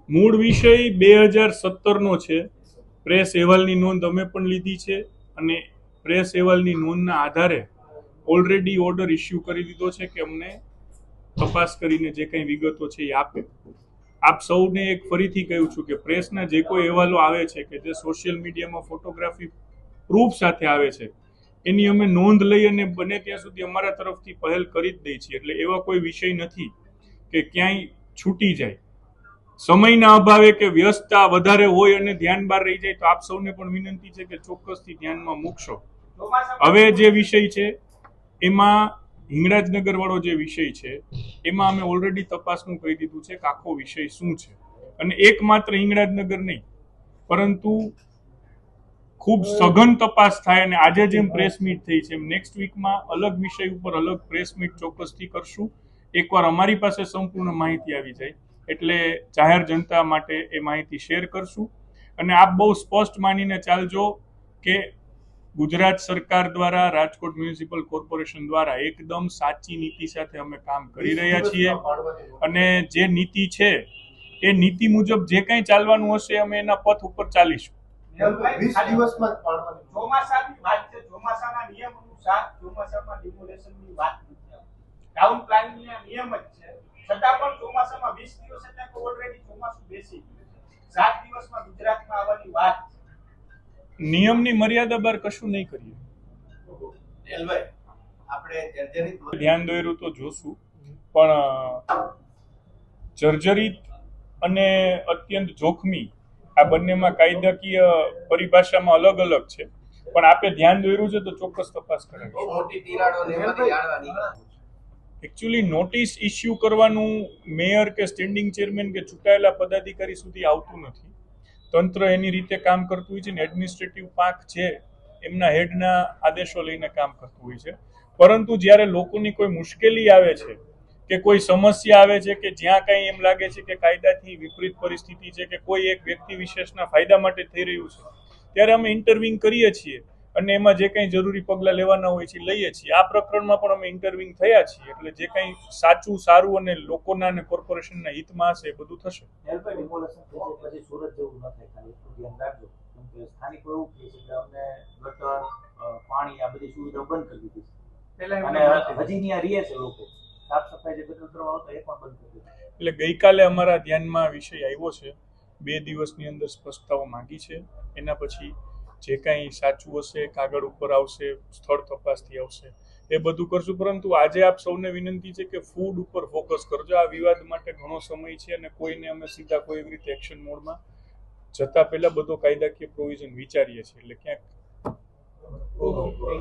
મૂળ વિષય 2017નો છે. પ્રેસ અહેવાલની નોંધ અમે પણ લીધી છે અને પ્રેસ અહેવાલની નોંધના આધારે ઓલરેડી ઓર્ડર ઇસ્યુ કરી દીધો છે કે અમને તપાસ કરીને જે કંઈ વિગતો છે એ આપે. આપ સૌને એક ફરીથી કહું છું કે પ્રેસના જે કોઈ અહેવાલો આવે છે કે જે સોશિયલ મીડિયામાં ફોટોગ્રાફી પ્રૂફ સાથે આવે છે એની અમે નોંધ લઈ અને બને ત્યાં સુધી અમારા તરફથી પહેલ કરી જ દઈએ છીએ. એટલે એવા કોઈ વિષય નથી કે ક્યાંય છૂટી જાય. સમયના અભાવે કે વ્યસ્તતા વધારે હોય અને ધ્યાન બહાર રહી જાય તો આપ સૌને પણ વિનંતી છે કે ચોક્કસથી ધ્યાનમાં મૂકશો. હવે જે વિષય છે એમાં હિંગળાજનગર વાળો જે વિષય છે એમાં અમે ઓલરેડી તપાસનું કહી દીધું છે કે આખો વિષય શું છે. અને એકમાત્ર હિંગળાજનગર નહીં પરંતુ ખૂબ સઘન તપાસ થાય અને આજે જેમ પ્રેસ મીટ થઈ છે એમ નેક્સ્ટ વીકમાં અલગ વિષય ઉપર અલગ પ્રેસ મીટ ચોક્કસથી કરશું. એકવાર અમારી પાસે સંપૂર્ણ માહિતી આવી જાય એટલે જાહેર જનતા માટે એ માહિતી શેર કરશું. અને આપ બહુ સ્પષ્ટ માનીને ચાલજો કે ગુજરાત સરકાર દ્વારા રાજકોટ મ્યુનિસિપલ કોર્પોરેશન દ્વારા એકદમ સાચી નીતિ સાથે અમે કામ કરી રહ્યા છીએ અને જે નીતિ છે એ નીતિ મુજબ જે કંઈ ચાલવાનું હશે અમે એના પથ ઉપર ચાલીશું. 20 દિવસમાં ચોમાસાની વાત છે. ચોમાસાના નિયમ અનુસાર ચોમાસામાં ડિમોલેશનની વાત નથી. ટાઉન પ્લાનિંગના નિયમ જ છે. છતાં પણ ચોમાસામાં 20 દિવસ એટલે ઓલરેડી ચોમાસું બેસી ગયું છે. 7 દિવસમાં ગુજરાતમાં આવવાની વાત છે. નિયમની મર્યાદા બહાર કશું નહીં કરીએ. આપણે જર્જરિત ધ્યાન દોર્યું તો જોશું પણ જર્જરિત અને અત્યંત જોખમી આ બંનેમાં કાયદાકીય પરિભાષામાં અલગ અલગ છે. પણ આપણે ધ્યાન દોર્યું છે તો ચોક્કસ તપાસ કરાવીશું. એકચ્યુઅલી નોટિસ ઇસ્યુ કરવાનું મેયર કે સ્ટેન્ડિંગ ચેરમેન કે ચૂંટાયેલા પદાધિકારી સુધી આવતું નથી. તંત્ર એની રીતે કામ કરતું હોય છે ને એડમિનિસ્ટ્રેટિવ પાંખ છે એમના હેડના આદેશો લઈને કામ કરતું હોય છે. પરંતુ જ્યારે લોકોની કોઈ મુશ્કેલી આવે છે કે કોઈ સમસ્યા આવે છે કે જ્યાં કંઈ એમ લાગે છે કે કાયદાથી વિપરીત પરિસ્થિતિ છે કે કોઈ એક વ્યક્તિ વિશેષના ફાયદા માટે થઈ રહ્યું છે ત્યારે અમે ઇન્ટરવ્યુ કરીએ છીએ અને એમાં જે કંઈ જરૂરી પગલાં લેવાના હોય છે લઈએ છીએ. આ પ્રકરણમાં પણ અમે ઇન્ટરવ્યુ થયા છીએ એટલે જે કંઈ સાચું સારું અને લોકોના અને કોર્પોરેશનના હિતમાં હશે એ બધું થશે. પાણી આ બધી સુવિધા બંધ કરી દીધી અને હજી ત્યાં રહે છે લોકો. સાફ સફાઈ જે ગટર કરવા આવતા એ પણ બંધ કરી દીધી. એટલે ગઈકાલે અમારા ધ્યાનમાં વિષય આવ્યો છે. 2 દિવસની અંદર સ્પષ્ટતાઓ માંગી છે. એના પછી જે કાંઈ સાચું હશે કાગળ ઉપર આવશે, સ્થળ તપાસથી આવશે એ બધું કરશું. પરંતુ આજે આપ સૌને વિનંતી છે કે ફૂડ ઉપર ફોકસ કરજો. આ વિવાદ માટે ઘણો સમય છે અને કોઈને અમે સીધા કોઈ એવી રીતે એક્શન મોડમાં જતા પહેલા બધો કાયદાકીય પ્રોવિઝન વિચારીએ છીએ એટલે ક્યાંક